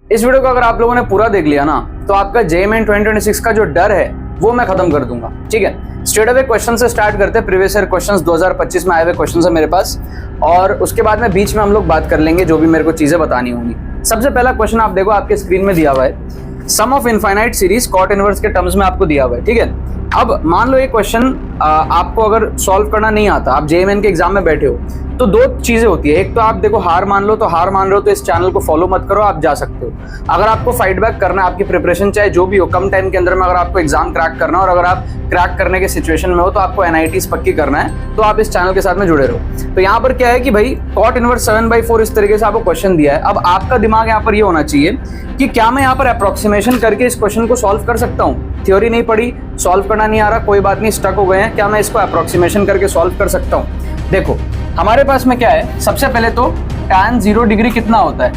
इस वीडियो को अगर आप लोगों ने पूरा देख लिया ना तो आपका JMN 2026 का जो डर है वो मैं खत्म कर दूंगा। ठीक है, स्ट्रेट अवे क्वेश्चन से स्टार्ट करते हैं। प्रीवियस ईयर क्वेश्चंस 2025 में आए हुए क्वेश्चंस है मेरे पास, और उसके बाद में बीच में हम लोग बात कर लेंगे जो भी मेरे को चीजें बतानी होंगी। सबसे पहला क्वेश्चन आप देखो, आपके स्क्रीन में दिया हुआ है, sum of infinite series cot inverse के टर्म्स में आपको दिया हुआ है। ठीक है, अब मान लो ये क्वेश्चन आपको अगर सॉल्व करना नहीं आता, आप JMN के एग्जाम में बैठे हो, तो दो चीजें होती है। एक तो आप देखो हार मान लो, तो हार मान रहे हो तो इस चैनल को फॉलो मत करो, आप जा सकते हो। अगर आपको फाइट बैक करना है, आपकी प्रिपरेशन चाहे जो भी हो, कम टाइम के अंदर में अगर आपको एग्जाम क्रैक करना है और अगर आप क्रैक करने के सिचुएशन में हो तो आपको NITs पक्की करना है, तो आप इस चैनल के साथ में जुड़े रहो। तो यहाँ पर क्या है कि भाई कॉट इनवर्स 7/4 इस तरीके से आपको क्वेश्चन दिया है। अब आपका दिमाग यहाँ पर ये होना चाहिए कि क्या मैं यहाँ पर अप्रोक्सीमेशन करके इस क्वेश्चन को सॉल्व कर सकता हूँ। थ्योरी नहीं पढ़ी, सॉल्व करना नहीं आ रहा, कोई बात नहीं, स्टक हो गए हैं, क्या मैं इसको अप्रोक्सीमेशन करके सॉल्व कर सकता हूँ। देखो हमारे पास में क्या है, सबसे पहले तो tan 0 डिग्री कितना होता है,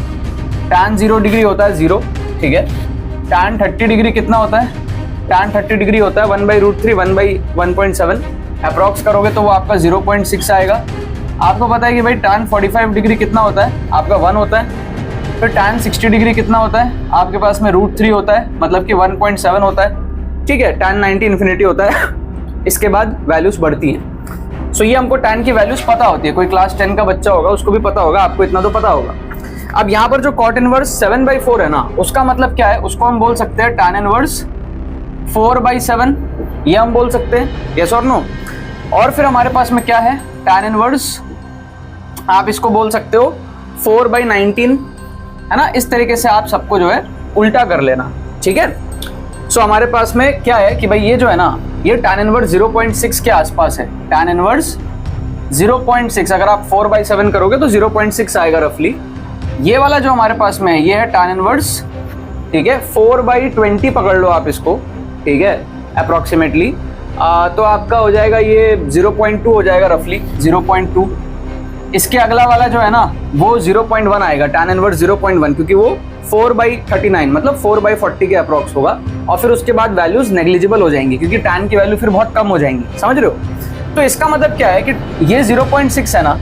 tan 0 डिग्री होता है 0। ठीक है, tan 30 डिग्री कितना होता है, tan 30 डिग्री होता है 1/√3 1/1.7। अप्रॉक्स करोगे तो वो आपका 0.6 आएगा। आपको पता है कि भाई tan 45 डिग्री कितना होता है, आपका 1 होता है। फिर tan 60 डिग्री कितना होता है, आपके पास में √3 होता है, मतलब कि 1.7 होता है। ठीक है, tan 90 इन्फिनिटी होता है। इसके बाद वैल्यूज बढ़ती हैं। सो ये हमको tan की वैल्यूज पता होती है, कोई क्लास 10 का बच्चा होगा उसको भी पता होगा, आपको इतना तो पता होगा। अब यहाँ पर जो कॉट इनवर्स 7/4 है ना, उसका मतलब क्या है, उसको हम बोल सकते हैं tan इनवर्स 4/7, ये हम बोल सकते हैं, यस और नो। और फिर हमारे पास में क्या है, tan इनवर्स आप इसको बोल सकते हो 4/19, है ना। इस तरीके से आप सबको जो है उल्टा कर लेना। ठीक है, सो हमारे पास में क्या है कि भाई ये जो है ना, ये tan इनवर्स 0.6 के आसपास है। tan इनवर्स 0.6, अगर आप 4/7 करोगे तो 0.6 आएगा रफली। ये वाला जो हमारे पास में है ये है tan इनवर्स, ठीक है, 4/20 पकड़ लो आप इसको, ठीक है, अप्रोक्सीमेटली। तो आपका हो जाएगा ये 0.2 हो जाएगा रफली, 0.2। इसके अगला वाला जो है ना वो 0.1 आएगा, tan इनवर्स 0.1, क्योंकि वो 4/39 मतलब 4/40 के अप्रॉक्स होगा। और फिर उसके बाद वैल्यूज नेग्लिजिबल हो जाएंगी क्योंकि tan की वैल्यू फिर बहुत कम हो जाएंगी, समझ रहे हो। तो इसका मतलब क्या है कि ये 0.6 है ना,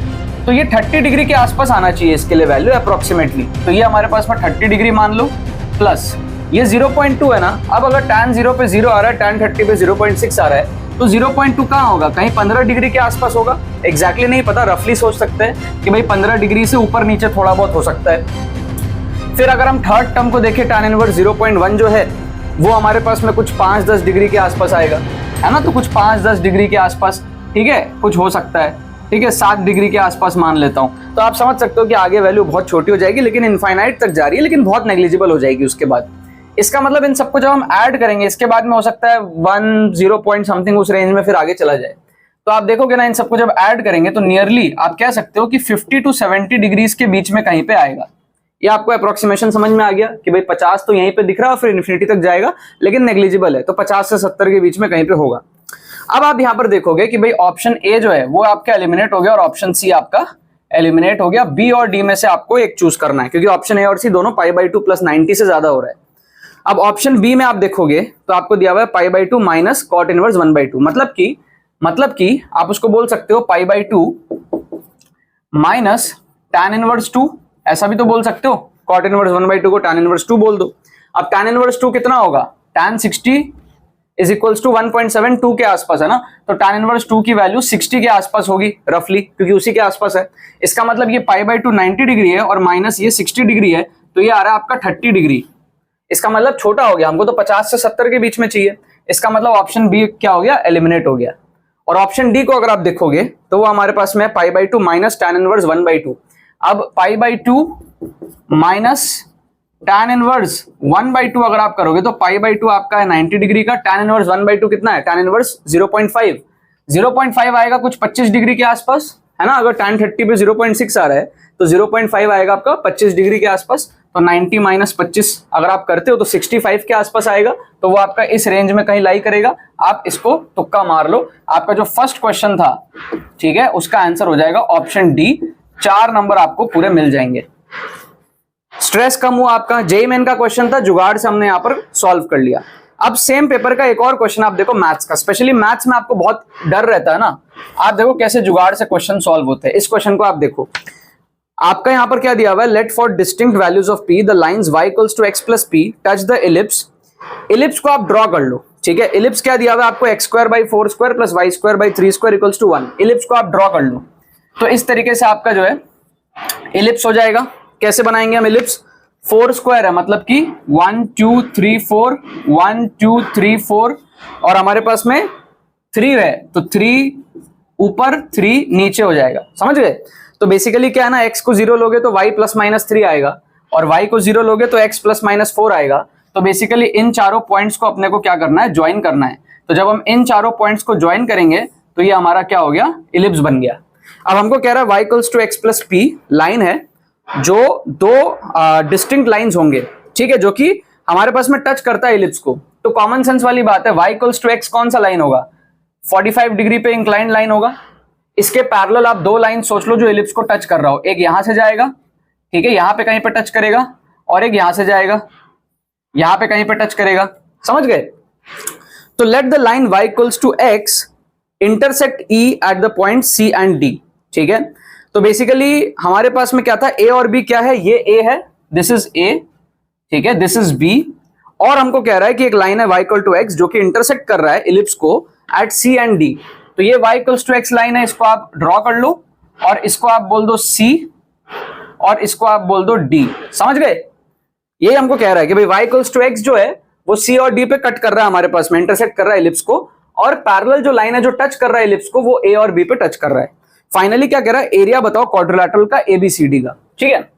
तो ये 30 डिग्री के आसपास आना चाहिए इसके लिए वैल्यू अप्रोक्सीमेटली। तो ये हमारे पास में 30 डिग्री मान लो, प्लस ये 0.2 है ना। अब अगर tan 0 पे 0 आ रहा है, tan 30 पे 0.6 आ रहा है, तो 0.2 कहाँ होगा, कहीं 15 डिग्री के आसपास होगा। एग्जैक्टली नहीं पता, रफली सोच सकते हैं कि भाई 15 डिग्री से ऊपर नीचे थोड़ा बहुत हो सकता है। फिर अगर हम थर्ड टर्म को देखें, tan इनवर्स 0.1 जो है वो हमारे पास में कुछ 5-10 डिग्री के आसपास आएगा, है ना। तो कुछ 5-10 डिग्री के आसपास, ठीक है, कुछ हो सकता है, ठीक है, 7 डिग्री के आसपास मान लेता हूँ। तो आप समझ सकते हो कि आगे वैल्यू बहुत छोटी हो जाएगी, लेकिन इनफाइनाइट तक जा रही है, लेकिन बहुत नेग्लिजिबल हो जाएगी उसके बाद। इसका मतलब इन सबको जब हम ऐड करेंगे, इसके बाद में हो सकता है 1-0 पॉइंट समथिंग उस रेंज में फिर आगे चला जाए। तो आप देखोगे ना, इन सबको जब ऐड करेंगे तो नियरली आप कह सकते हो कि 50 to 70 डिग्रीज के बीच में कहीं पे आएगा। ये आपको अप्रोक्सीमेशन समझ में आ गया कि भाई 50 तो यहीं पे दिख रहा है, फिर इन्फिनिटी तक जाएगा, लेकिन नेग्लिजिबल है, तो 50 से 70 के बीच में कहीं पे होगा। अब आप यहाँ पर देखोगे कि भाई ऑप्शन ए जो है वो आपका एलिमिनेट हो गया और ऑप्शन सी आपका एलिमिनेट हो गया। बी और डी में से आपको एक चूज करना है, क्योंकि ऑप्शन ए और सी दोनों π/2 + 90 से ज्यादा हो रहा है। अब ऑप्शन बी में आप देखोगे तो आपको दिया हुआ है π/2 माइनस कॉट इनवर्स 1/2, मतलब कि आप उसको बोल सकते हो π/2 माइनस tan इनवर्स 2, ऐसा भी तो बोल सकते हो। कॉट इनवर्स 1/2 को tan इनवर्स 2 बोल दो। अब tan इनवर्स 2 कितना होगा, tan 60 इज इक्वल्स टू 1.72 के आसपास, है ना। तो tan इनवर्स 2 की वैल्यू 60 के आसपास होगी रफली, क्योंकि उसी के आसपास है। इसका मतलब ये π/2 90 डिग्री है और माइनस ये 60 डिग्री है, तो ये आ रहा है आपका 30 डिग्री। इसका मतलब छोटा हो गया, हमको तो 50 से 70 के बीच में चाहिए। इसका मतलब ऑप्शन बी क्या हो गया, एलिमिनेट हो गया। और ऑप्शन डी को अगर आप देखोगे तो वो हमारे पास में π/2 माइनस tan इनवर्स 1/2। अब π/2 माइनस tan इनवर्स 1/2 अगर आप करोगे तो π/2 आपका है 90 डिग्री का, tan इनवर्स 1/2 कितना है, tan इनवर्स 0.5 आएगा कुछ 25 डिग्री के आसपास, है ना। अगर tan 30 पे 0.6 आ रहा है तो 0.5 आएगा आपका 25 डिग्री के आसपास। तो 90 माइनस 25 अगर आप करते हो तो 65 के आसपास आएगा, तो वो आपका इस रेंज में कहीं लाई करेगा। आप इसको तुक्का मार लो, आपका जो फर्स्ट क्वेश्चन था, ठीक है, उसका आंसर हो जाएगा ऑप्शन डी। 4 नंबर आपको पूरे मिल जाएंगे। स्ट्रेस कम हुआ आपका। JMN का क्वेश्चन था, जुगाड़ से हमने यहाँ पर सॉल्व कर लिया। अब सेम पेपर का एक और क्वेश्चन आप देखो मैथ्स का। स्पेशली मैथ्स में आपको बहुत डर रहता है ना, आप देखो कैसे जुगाड़ से क्वेश्चन सॉल्व होते हैं। इस क्वेश्चन को आप देखो, आपका यहां पर क्या दिया हुआ है, let for distinct values of P the lines y equals to x plus P touch the ellipse. Ellipse को आप ड्रॉ कर लो, ठीक है। इलिप्स क्या दिया हुआ है आपको, x square by 4 square plus y square by 3 square equals to 1। Ellipse को आप ड्रॉ कर लो, तो इस तरीके से आपका जो है इलिप्स हो जाएगा। कैसे बनाएंगे हम इलिप्स, 4 स्क्वायर है मतलब कि 1 2 3 4 1 2 3 4 और हमारे पास में 3 है तो 3 ऊपर 3 नीचे हो जाएगा, समझ गए। तो बेसिकली क्या है ना, x को 0 लोगे तो y प्लस माइनस 3 आएगा और y को 0 लोगे तो x प्लस माइनस 4 आएगा। तो बेसिकली इन चारों पॉइंट्स को अपने को क्या करना है, ज्वाइन करना है। तो जब हम इन चारों पॉइंट्स को ज्वाइन करेंगे तो ये हमारा क्या हो गया, इलिप्स बन गया। अब हमको कह रहा है y equals to x plus P line है जो दो डिस्टिंक्ट लाइंस होंगे, ठीक है, जो कि हमारे पास में टच करता है इलिप्स को। तो कॉमन सेंस वाली बात है, y इक्वल्स टू x कौन सा लाइन होगा, 45 डिग्री पे इंक्लाइंड लाइन होगा। इसके पैरेलल आप दो लाइन सोच लो जो इलिप्स को टच कर रहा हो, एक यहां से जाएगा, ठीक है, यहां पे कहीं पे टच करेगा, और एक यहां से जाएगा, यहां पे कहीं पे टच करेगा, समझ गए। तो let the line y equals to x intersect E at the point C and D, ठीक है। तो बेसिकली हमारे पास में क्या था, A और B क्या है, ये A है, दिस इज A, ठीक है, दिस इज B, और हमको कह रहा है कि एक लाइन है y इक्वल टू x जो कि इंटरसेक्ट कर रहा है इलिप्स को एट C एंड D। तो ये y equals to x line है, इसको आप ड्रॉ कर लो और इसको आप बोल दो C और इसको आप बोल दो D, समझ गए। ये हमको कह रहा है कि भाई y इक्वल्स टू x जो है वो C और D पे कट कर रहा है, हमारे पास में इंटरसेक्ट कर रहा है इलिप्स को, और पैरेलल जो लाइन है जो टच कर रहा है इलिप्स को वो A और B पे टच कर रहा है। फाइनली क्या कह रहा है, एरिया बताओ क्वाड्रिलेटरल का ABCD का, ठीक है।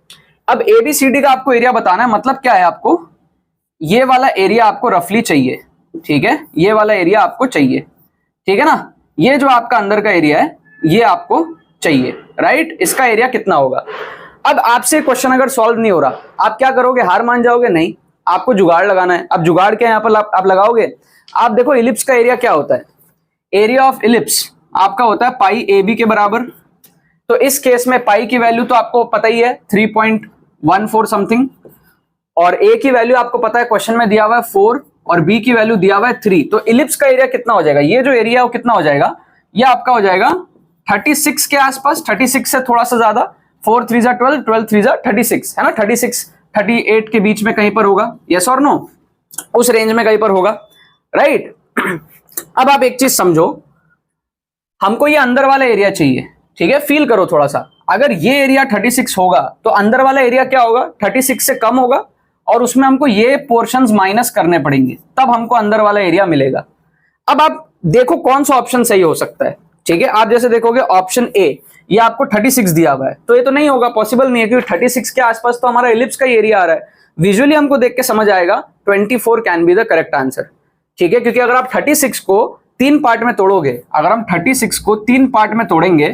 अब ABCD का आपको एरिया बताना है, मतलब क्या है, आपको ये वाला एरिया आपको रफली चाहिए, ठीक है, ये वाला एरिया आपको चाहिए, ठीक है ना। ये जो आपका अंदर का एरिया है ये आपको चाहिए, राइट। इसका एरिया कितना होगा। अब आपसे क्वेश्चन अगर सॉल्व नहीं हो रहा, आप क्या करोगे, हार मान जाओगे, नहीं, आपको जुगाड़ लगाना है। अब जुगाड़ क्या यहाँ पर आप लगाओगे, आप देखो इलिप्स का एरिया क्या होता है, एरिया ऑफ इलिप्स आपका होता है पाई AB के बराबर। तो इस केस में पाई की वैल्यू तो आपको पता ही है 3.14 समथिंग, और A की वैल्यू आपको पता है क्वेश्चन में दिया हुआ है 4 और B की वैल्यू दिया हुआ है 3। तो इलिप्स का एरिया कितना हो जाएगा, ये जो एरिया है वो कितना हो जाएगा, ये आपका हो जाएगा 36 के आसपास, 36 से थोड़ा सा ज्यादा, 4 3 जा 12, 12 3 जा 36, है ना, 36 38 के बीच में कहीं पर होगा, यस और नो, उस रेंज में कहीं पर होगा, राइट। अब आप एक चीज समझो, हमको ये अंदर वाला एरिया चाहिए, ठीक है, फील करो थोड़ा सा। अगर ये एरिया 36 होगा तो अंदर वाला एरिया क्या होगा, 36 से कम होगा, और उसमें हमको ये पोर्शंस माइनस करने पड़ेंगे, तब हमको अंदर वाला एरिया मिलेगा। अब आप देखो कौन सा ऑप्शन सही हो सकता है, ठीक है। आप जैसे देखोगे ऑप्शन ए, ये आपको 36 दिया हुआ है, तो ये तो नहीं होगा, पॉसिबल नहीं है, क्योंकि 36 के आसपास तो हमारा इलिप्स का एरिया आ रहा है। विजुअली हमको देख के समझ आएगा 24 can be the correct answer, ठीक है, क्योंकि अगर आप 36 को 3 पार्ट में तोड़ोगे, अगर हम 36 को 3 पार्ट में तोड़ेंगे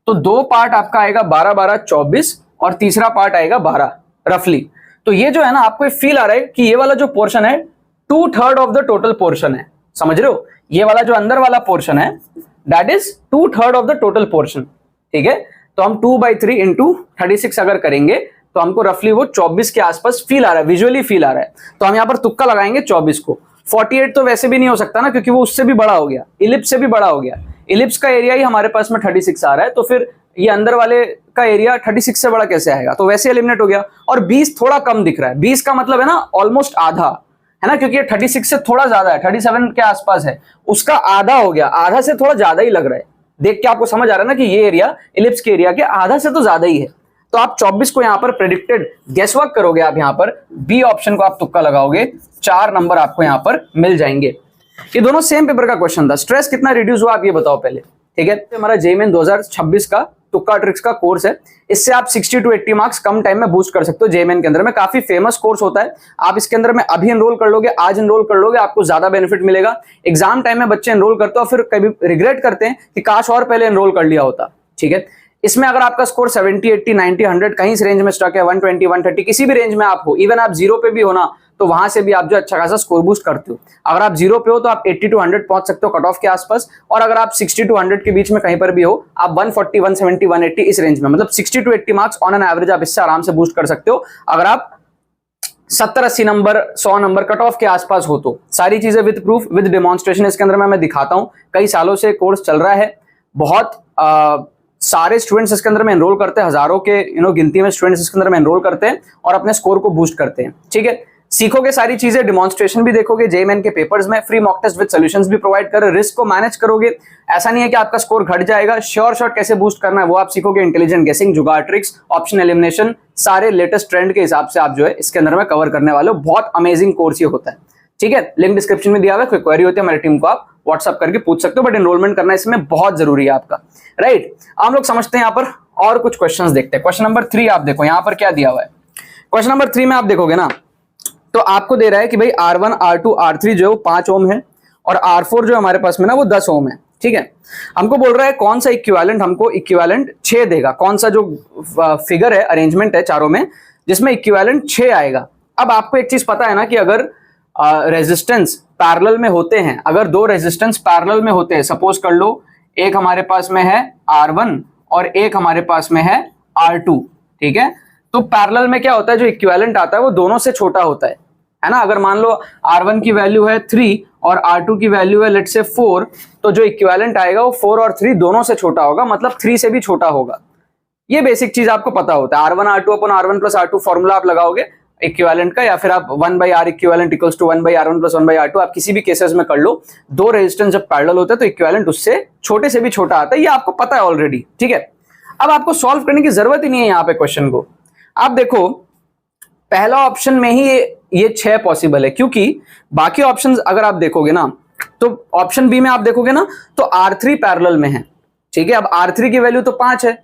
तो 2 पार्ट आपका आएगा 12 12 24 और तीसरा पार्ट आएगा 12 रफली। तो ये जो है ना, आपको फील आ रहा है कि ये वाला जो पोर्शन है 2/3 ऑफ द टोटल पोर्शन है, समझ रहे हो। ये वाला जो अंदर वाला पोर्शन है that is 2/3 of the total portion, ठीक है। तो हम 2/3 इंटू 36 अगर करेंगे तो हमको रफली वो 24 के आसपास फील आ रहा है, विजुअली फील आ रहा है। तो हम यहाँ पर तुक्का लगाएंगे 24 को। 48 तो वैसे भी नहीं हो सकता ना, क्योंकि वो उससे भी बड़ा हो गया, इलिप्स से भी बड़ा हो गया। इलिप्स का एरिया ही हमारे पास में 36 आ रहा है, तो फिर ये अंदर वाले का एरिया 36 से बड़ा कैसे आएगा, तो वैसे एलिमिनेट हो गया। और 20 थोड़ा कम दिख रहा है, 20 का मतलब है ना ऑलमोस्ट आधा, है ना, क्योंकि ये 36 से थोड़ा ज्यादा है, 37 के आसपास है, उसका आधा हो गया, आधा से थोड़ा ज्यादा ही लग रहा है। देख के आपको समझ आ रहा है ना कि ये एरिया इलिप्स के एरिया के आधा से तो ज्यादा ही है। तो आप 24 को यहाँ पर प्रेडिक्टेड गेसवर्क करोगे, आप यहाँ पर बी ऑप्शन को आप तुक्का लगाओगे, 4 नंबर आपको यहाँ पर मिल जाएंगे। ये दोनों सेम पेपर का क्वेश्चन था। स्ट्रेस कितना रिड्यूस हुआ आप ये बताओ पहले, ठीक है। तो हमारा जेईई 2026 का तुक्का ट्रिक्स का कोर्स है, इससे आप 60 to 80 मार्क्स कम टाइम में बूस्ट कर सकते हो। जेईई के अंदर में काफी फेमस कोर्स होता है, आप इसके अंदर में अभी एनरोल कर लोगे, आज एनरोल कर लोगे, आपको ज्यादा बेनिफिट मिलेगा। एग्जाम टाइम में बच्चे एनरोल करते हो फिर कभी रिग्रेट करते हैं कि काश और पहले एनरोल कर लिया होता, ठीक है। इसमें अगर आपका स्कोर 70 80 90 100 कहीं इस रेंज में स्टक है, 120 130 किसी भी रेंज में आप हो, इवन आप 0 पे भी हो ना, तो वहां से भी आप जो अच्छा खासा स्कोर बूस्ट करते हो। अगर आप 0 पे हो तो आप 80 to 100 पहुंच सकते हो कट ऑफ के आसपास, और अगर आप 60 to 100 के बीच में कहीं पर भी हो, आप 140 170 180 इस रेंज में, मतलब 60 to 80 marks on an average आप इससे आराम से बूस्ट कर सकते हो। अगर आप 70 80 नंबर 100 नंबर कट ऑफ के आसपास हो तो सारी चीजें विद प्रूफ विद डेमोन्स्ट्रेशन इसके अंदर मैं दिखाता हूं। कई सालों से कोर्स चल रहा है, बहुत सारे स्टूडेंट्स इसके अंदर में एनरोल करते हैं, हजारों के गिनती में स्टूडेंट्स इसके अंदर में एनरोल करते हैं और अपने स्कोर को बूस्ट करते हैं। ठीक है, सीखोगे सारी चीजें, डिमॉन्स्ट्रेशन भी देखोगे, जेईई के पेपर्स में free mock test with solutions भी प्रोवाइड कर रहे, रिस्क को मैनेज करोगे। ऐसा नहीं है कि आपका स्कोर घट जाएगा, श्योर शॉट कैसे बूस्ट करना है वो आप सीखोगे, इंटेलिजेंट गेसिंग, जुगाड़ ट्रिक्स, ऑप्शन एलिमिनेशन, सारे लेटेस्ट ट्रेंड के हिसाब से आप जो है इसके अंदर में कवर करने वाले हो। बहुत अमेजिंग कोर्स ये होता है। ठीक है, लिंक डिस्क्रिप्शन में दिया हुआ है, कोई क्वेरी होती है हमारी टीम को आप व्हाट्सअप करके पूछ सकते हो, बट एनरोलमेंट करना इसमें बहुत जरूरी है आपका। राइट, हम लोग समझते हैं यहाँ पर और कुछ क्वेश्चंस देखते हैं। क्वेश्चन नंबर 3 आप देखो यहाँ पर क्या दिया हुआ है। क्वेश्चन नंबर 3 में आप देखोगे ना तो आपको दे रहा है कि भाई R1 R2 R3 जो है वो 5 ओम है और R4 जो हमारे पास में ना वो 10 ओम है। ठीक है, हमको बोल रहा है कौन सा इक्विवेलेंट हमको इक्विवेलेंट 6 देगा, कौन सा जो फिगर है, अरेंजमेंट है चारों में जिसमें इक्विवेलेंट 6 आएगा। अब आपको एक चीज पता है ना कि अगर रेजिस्टेंस पैरेलल में होते हैं, अगर दो रेजिस्टेंस पैरेलल में होते हैं, सपोज कर लो एक हमारे पास में है R1 और एक हमारे पास में है R2। ठीक है, तो पैरेलल में क्या होता है, जो इक्विवेलेंट आता है वो दोनों से छोटा होता है ना। अगर मान लो R1 की वैल्यू है 3 और R2 की वैल्यू है लेट्स से 4, तो जो इक्विवेलेंट आएगा वो 4 और 3 दोनों से छोटा होगा, मतलब 3 से भी छोटा होगा। ये बेसिक चीज आपको पता होता है। R1 R2 अपन R1 प्लस R2 फॉर्मूला आप लगाओगे इक्विवेलेंट का, या फिर आप 1/R equivalent equals to 1/R1 plus 1/R2 आप किसी भी केसेस में कर लो। दो रेजिस्टेंस जब पैरेलल होते हैं तो इक्विवेलेंट उससे छोटे से भी छोटा आता है, ये आपको पता है ऑलरेडी। ठीक है, अब आपको सॉल्व करने की जरूरत ही नहीं है यहाँ पे क्वेश्चन को। आप देखो पहला ऑप्शन में ही ये 6 पॉसिबल है, क्योंकि बाकी ऑप्शंस अगर आप देखोगे ना तो ऑप्शन बी में आप देखोगे ना तो R3 पैरेलल में है। ठीक है, अब R3 की वैल्यू तो 5 है,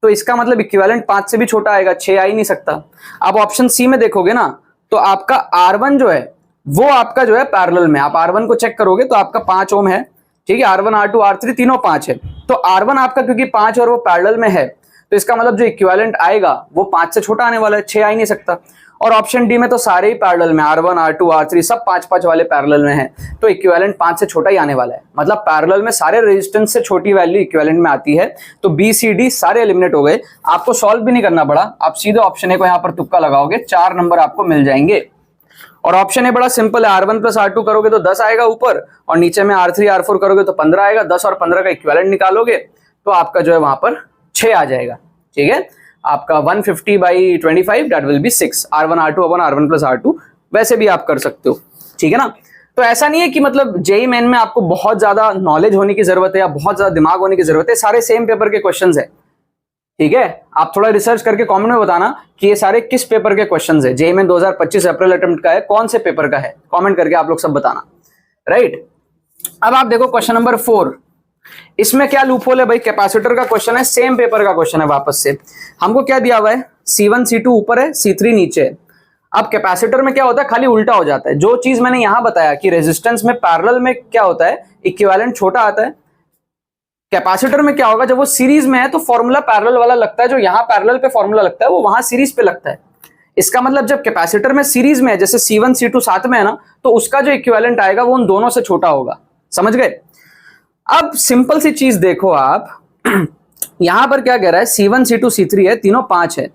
तो इसका मतलब इक्विवेलेंट 5 से भी छोटा आएगा, 6 आ ही नहीं सकता। अब ऑप्शन सी में देखोगे ना तो आपका R1 जो है वो आपका जो है पैरेलल में, आप R1 को चेक करोगे तो आपका 5 ओम है। ठीक है, R1 R2 R3 तीनों 5 है, तो R1 आपका क्योंकि 5 और वो पैरेलल में है तो इसका मतलब जो इक्विवेलेंट आएगा वो 5 से छोटा आने वाला है, 6 आ ही नहीं सकता। और ऑप्शन डी में तो सारे ही पैरेलल में, R1 R2 R3 सब 5-5 वाले पैरेलल में है, तो इक्विवेलेंट 5 से छोटा ही आने वाला है। मतलब पैरेलल में सारे रेजिस्टेंस से छोटी वैल्यू इक्विवेलेंट में आती है। तो बी सी डी सारे एलिमिनेट हो गए, आपको सॉल्व भी नहीं करना पड़ा, आप सीधे ऑप्शन ए को यहाँ पर तुक्का लगाओगे, 4 नंबर आपको मिल जाएंगे। और ऑप्शन ए बड़ा सिंपल है, R1 प्लस R2 करोगे तो 10 आएगा ऊपर, और नीचे में R3 R4 करोगे तो 15 आएगा। 10 और 15 का इक्विवेलेंट निकालोगे तो आपका जो है वहां पर 6 आ जाएगा। ठीक है, आपका 150/25 that will be 6, R1 R2 upon R1 plus R2 वैसे भी आप कर सकते हो। ठीक है ना, तो ऐसा नहीं है कि मतलब जेईई मेन में आपको बहुत ज्यादा नॉलेज होने की जरूरत है या बहुत ज्यादा दिमाग होने की जरूरत है, सारे सेम पेपर के क्वेश्चंस है। ठीक है, आप थोड़ा रिसर्च करके कमेंट में बताना कि ये सारे किस पेपर के क्वेश्चंस है, जेईई मेन 2025 अप्रैल अटेम्प्ट का है, कौन से पेपर का है, कमेंट करके आप लोग सब बताना। राइट, अब आप देखो क्वेश्चन नंबर 4, इसमें क्या लूपहोल है भाई, कैपेसिटर का क्वेश्चन है, सेम पेपर का क्वेश्चन है वापस से। हमको क्या दिया हुआ है, C1 C2 ऊपर है, C3 नीचे है। अब कैपेसिटर में क्या होता है, खाली उल्टा हो जाता है। जो चीज मैंने यहां बताया कि रेजिस्टेंस में पैरेलल में क्या होता है, इक्विवेलेंट छोटा आता है, कैपेसिटर में क्या होगा, जब वो सीरीज में है तो फॉर्मूला पैरेलल वाला लगता है, जो यहाँ पैरेलल पे फॉर्मूला लगता है वो वहां सीरीज पे लगता है। इसका मतलब जब कैपेसिटर में सीरीज में है, जैसे C1 C2 साथ में है ना, तो उसका जो इक्विवेलेंट आएगा वो उन दोनों से छोटा होगा। समझ गए? अब सिंपल सी चीज देखो आप यहां पर क्या कह रहा है, C1 C2 C3 है, तीनों 5 है,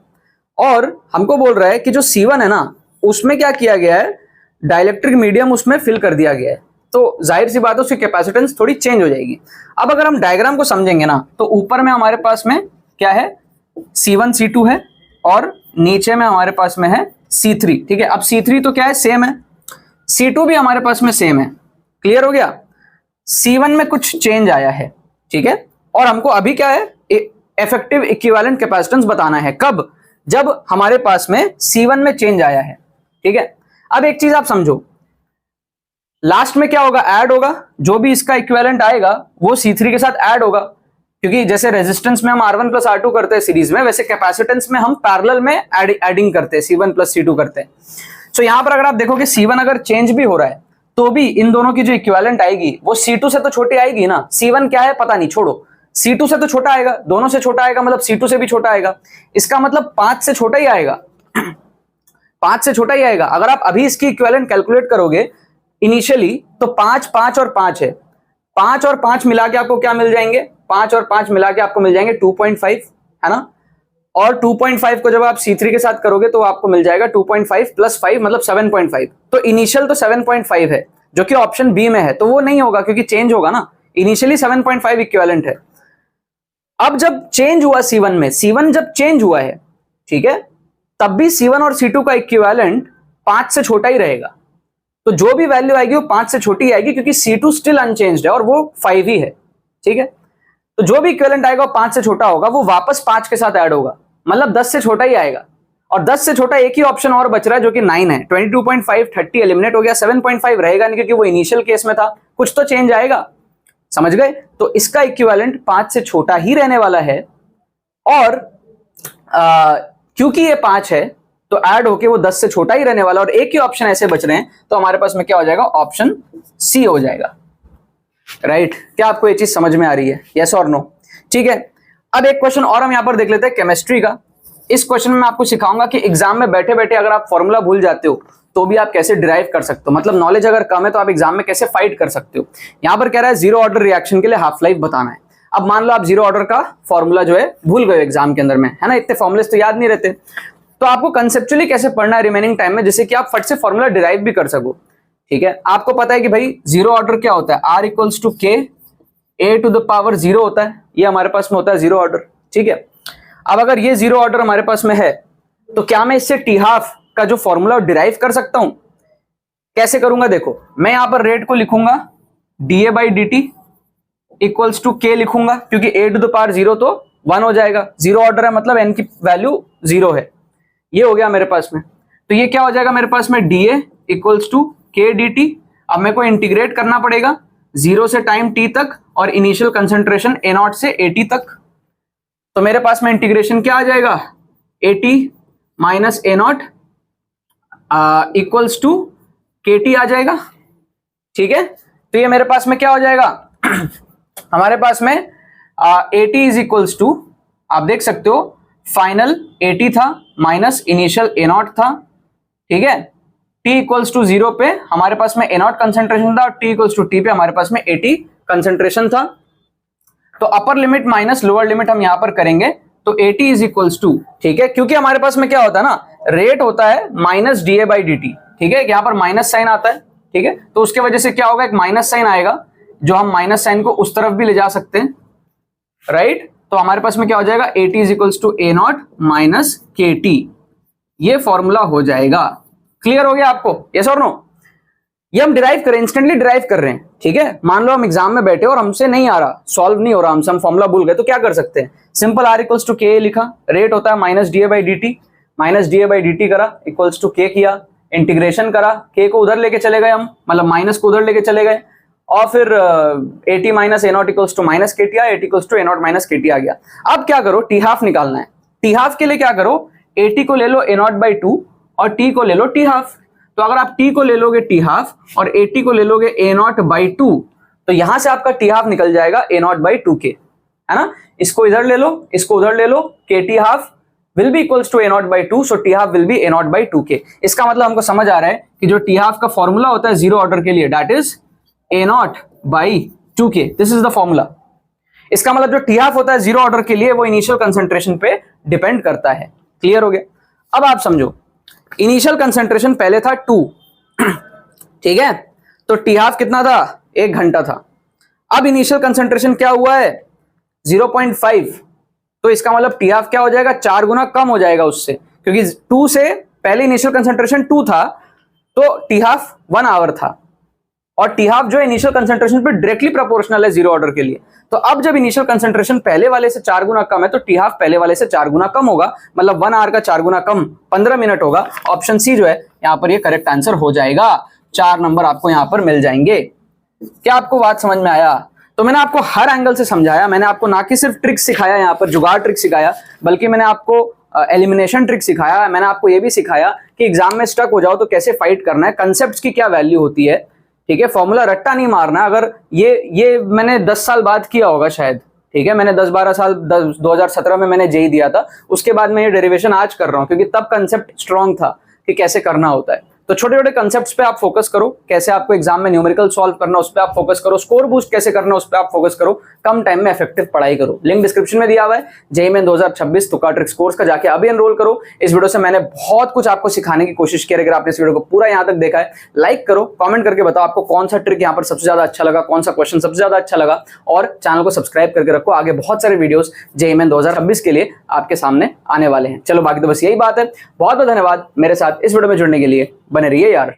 और हमको बोल रहा है कि जो C1 है ना उसमें क्या किया गया है, डाइलेक्ट्रिक मीडियम उसमें फिल कर दिया गया है, तो जाहिर सी बात है उसकी कैपेसिटेंस थोड़ी चेंज हो जाएगी। अब अगर हम डायग्राम को समझेंगे ना तो ऊपर में हमारे पास में क्या है, C1 C2 है, और नीचे में हमारे पास में है C3। ठीक है, अब C3 तो क्या है, सेम है, C2 भी हमारे पास में सेम है। क्लियर हो गया? C1 में कुछ चेंज आया है। ठीक है, और हमको अभी क्या है, इफेक्टिव इक्विवेलेंट कैपेसिटेंस बताना है। कब? जब हमारे पास में C1 में चेंज आया है। ठीक है, अब एक चीज आप समझो, लास्ट में क्या होगा, ऐड होगा, जो भी इसका इक्विवेलेंट आएगा वो C3 के साथ ऐड होगा, क्योंकि जैसे रेजिस्टेंस में हम R1 प्लस R2 करते हैं सीरीज में, वैसे कैपेसिटेंस में हम पैरेलल में एडिंग करते हैं, C1 प्लस C2 करते हैं। सो यहां पर अगर आप देखोगे C1 अगर चेंज भी हो रहा है तो भी इन दोनों की जो इक्विवेलेंट आएगी वो C2 से तो छोटी आएगी ना। C1 क्या है पता नहीं, छोड़ो, C2 से तो छोटा आएगा, दोनों से छोटा आएगा, मतलब C2 से भी छोटा आएगा, इसका मतलब 5 से छोटा ही आएगा 5 से छोटा ही आएगा। अगर आप अभी इसकी इक्विवेलेंट कैलकुलेट करोगे इनिशियली तो 5 5 और 5 है, 5 और 5 मिला के आपको क्या मिल जाएंगे, 5 और 5 मिला के आपको मिल जाएंगे 2.5, है ना। और 2.5 को जब आप C3 के साथ करोगे तो आपको मिल जाएगा 2.5 प्लस 5 मतलब 7.5। तो इनिशियल तो 7.5 है जो कि ऑप्शन बी में है, तो वो नहीं होगा क्योंकि चेंज होगा ना। इनिशियली 7.5 इक्विवेलेंट है। अब जब चेंज हुआ C1 में, C1 जब चेंज हुआ है, ठीक है, तब भी C1 और C2 का इक्विवेलेंट 5 से छोटा ही रहेगा। तो जो भी वैल्यू आएगी वो 5 से छोटी आएगी, क्योंकि C2 स्टिल अनचेंज्ड है और वो 5 ही है, ठीक है। तो जो भी इक्विवेलेंट आएगा वो 5 से छोटा होगा, वो वापस 5 के साथ ऐड होगा, मतलब 10 से छोटा ही आएगा। और 10 से छोटा एक ही ऑप्शन और बच रहा है जो कि 9 है। 22.5 30 एलिमिनेट हो गया, 7.5 रहेगा नहीं, क्योंकि वो इनिशियल केस में था, कुछ तो चेंज आएगा, समझ गए। तो इसका इक्विवेलेंट 5 से छोटा ही रहने वाला है, और क्योंकि ये 5 है तो ऐड होके वो 10 से छोटा ही रहने वाला, और एक ही ऑप्शन ऐसे बच रहे हैं, तो हमारे पास में क्या हो जाएगा, ऑप्शन सी हो जाएगा, राइट। क्या आपको ये चीज समझ में आ रही है, यस और नो? ठीक है, अब एक क्वेश्चन और हम यहां पर देख लेते हैं केमिस्ट्री का। इस क्वेश्चन में मैं आपको सिखाऊंगा कि एग्जाम में बैठे बैठे अगर आप फॉर्मूला भूल जाते हो तो भी आप कैसे डिराइव कर सकते हो, मतलब नॉलेज अगर कम है तो आप एग्जाम में कैसे फाइट कर सकते हो। यहां पर कह रहा है जीरो ऑर्डर रिएक्शन के लिए हाफ लाइफ बताना है। अब मान लो आप जीरो ऑर्डर का फॉर्मूला जो है भूल गए एग्जाम के अंदर में, है ना, इतने फॉर्मुलेस तो याद नहीं रहते, तो आपको कंसेप्चुअली कैसे पढ़ना है रिमेनिंग टाइम में, जिससे कि आप फट से फॉर्मूला डिराइव भी कर सको। ठीक है, आपको पता है कि भाई जीरो ऑर्डर क्या होता है, R इक्वल्स टू के ए टू द पावर जीरो होता है, ये हमारे पास में होता है जीरो ऑर्डर। ठीक है, अब अगर ये जीरो ऑर्डर हमारे पास में है तो क्या मैं इससे टी हाफ का जो फॉर्मूला डिराइव कर सकता हूं? कैसे करूंगा, देखो मैं यहां पर रेट को लिखूंगा D A by D T equals to K लिखूंगा, क्योंकि A to the power zero तो 1 हो जाएगा, जीरो ऑर्डर है मतलब एन की वैल्यू जीरो है, ये हो गया मेरे पास में। तो ये क्या हो जाएगा मेरे पास में, डीए इक्वल्स टू के डी टी। अब मेरे को इंटीग्रेट करना पड़ेगा जीरो से टाइम टी तक और इनिशियल कंसेंट्रेशन ए नॉट से ए टी तक। तो मेरे पास में इंटीग्रेशन क्या आ जाएगा, A T minus A not equals to K T आ जाएगा। ठीक है, तो ये मेरे पास में क्या हो जाएगा हमारे पास में A T is equals to, आप देख सकते हो फाइनल ए टी था माइनस इनिशियल ए नॉट था। ठीक है, टी इक्वल्स टू जीरो पे हमारे पास में ए नॉट कंसेंट्रेशन था और टी इक्वल्स टू टी पे हमारे पास में ए टी कंसेंट्रेशन था। तो upper limit minus lower limit हम यहां पर करेंगे, तो A T is equals to, ठीक है, क्योंकि हमारे पास में क्या होता है ना, रेट होता है minus D A by D T. ठीक है, यहां पर माइनस साइन आता है, ठीक है, तो उसके वजह से क्या होगा, एक माइनस साइन आएगा, जो हम माइनस साइन को उस तरफ भी ले जा सकते हैं, राइट। तो हमारे पास में क्या हो जाएगा, A T is equals to A not minus K T, ये फॉर्मूला हो जाएगा। क्लियर हो गया आपको, यस और नो? ये हम डिराइव करें, इंस्टेंटली डिराइव कर रहे हैं। ठीक है, मान लो हम एग्जाम में बैठे और हमसे नहीं आ रहा, सॉल्व नहीं हो रहा, हमसे हम फॉर्मूला भूल गए, तो क्या कर सकते हैं, सिंपल आर इक्वल्स टू के लिखा, रेट होता है minus D A by D T, minus D A by D T करा इक्वल्स टू के किया, इंटीग्रेशन करा, के को उधर लेके चले गए हम, मतलब माइनस को उधर लेके चले गए, और फिर A T minus A not equals to minus K T आया, A T equals to A not minus K T आ गया। अब क्या करो, टी हाफ निकालना है। टी हाफ के लिए क्या करो, ए टी को ले लो ए नॉट बाई टू और टी को ले लो टी हाफ। तो अगर आप टी को ले लोगे टी हाफ और ए टी को ले लोगे ए नॉट बाई टू, तो यहां से आपका टी हाफ निकल जाएगा ए नॉट बाई टू के, है ना। इसको इधर ले लो, इसको उधर ले लो, K T half will be equals to A not by two, so T half will be A not by two K. इसका मतलब हमको समझ आ रहा है कि जो टी हाफ का फॉर्मूला होता है जीरो ऑर्डर के लिए, that is a not by two के, दिस इज द फॉर्मूला। इसका मतलब जो टी हाफ होता है जीरो ऑर्डर के लिए वो इनिशियल कंसेंट्रेशन पे डिपेंड करता है। क्लियर हो गया? अब आप समझो, इनिशियल कंसेंट्रेशन पहले था 2, ठीक है, तो टी हाफ कितना था, 1 घंटा था। अब इनिशियल कंसेंट्रेशन क्या हुआ है, 0.5, तो इसका मतलब टी हाफ क्या हो जाएगा, 4 गुना कम हो जाएगा उससे, क्योंकि 2 से पहले इनिशियल कंसेंट्रेशन 2 था, तो टी हाफ 1 आवर था, और टी हाफ जो इनिशियल कंसेंट्रेशन पे डायरेक्टली प्रोपोर्शनल है जीरो ऑर्डर के लिए। तो अब जब इनिशियल कंसेंट्रेशन पहले वाले से 4 गुना कम है, तो टी हाफ पहले वाले से 4 गुना कम होगा, मतलब 1 आवर का 4 गुना कम 15 मिनट होगा। ऑप्शन सी जो है यहाँ पर ये करेक्ट आंसर हो जाएगा, 4 नंबर आपको यहाँ पर मिल जाएंगे। क्या आपको बात समझ में आया? तो मैंने आपको हर एंगल से समझाया, मैंने आपको ना कि सिर्फ ट्रिक सिखाया, यहाँ पर जुगाड़ ट्रिक सिखाया, बल्कि मैंने आपको एलिमिनेशन ट्रिक सिखाया, मैंने आपको ये भी सिखाया कि एग्जाम में स्टक हो जाओ तो कैसे फाइट करना है, कंसेप्ट्स की क्या वैल्यू होती है। ठीक है, फॉर्मूला रट्टा नहीं मारना। अगर ये मैंने 10 साल बाद किया होगा शायद, ठीक है, मैंने 10-12 साल 2017 में मैंने जेई दिया था, उसके बाद मैं ये डेरिवेशन आज कर रहा हूँ, क्योंकि तब कंसेप्ट स्ट्रांग था कि कैसे करना होता है। तो छोटे छोटे कंसेप्ट्स पे आप फोकस करो, कैसे आपको एग्जाम में न्यूमेरिकल सॉल्व करना उस पर आप फोकस करो, स्कोर बूस्ट कैसे करना उस पर आप फोकस करो, कम टाइम में इफेक्टिव पढ़ाई करो। लिंक डिस्क्रिप्शन में दिया हुआ है, जेईई मेन 2026 तुक्का ट्रिक्स कोर्स का, जाके अभी एनरोल करो। इस वीडियो से मैंने बहुत कुछ आपको सिखाने की कोशिश की। अगर आपने इस वीडियो को पूरा यहां तक देखा है, लाइक करो, कमेंट करके बताओ आपको कौन सा ट्रिक यहां पर सबसे ज्यादा अच्छा लगा, कौन सा क्वेश्चन सबसे ज्यादा अच्छा लगा, और चैनल को सब्सक्राइब करके रखो। आगे बहुत सारे वीडियोस जेईई मेन 2026 के लिए आपके सामने आने वाले हैं। चलो बाकी तो बस यही बात है। बहुत बहुत धन्यवाद मेरे साथ इस वीडियो में जुड़ने के लिए। बने रहिए यार।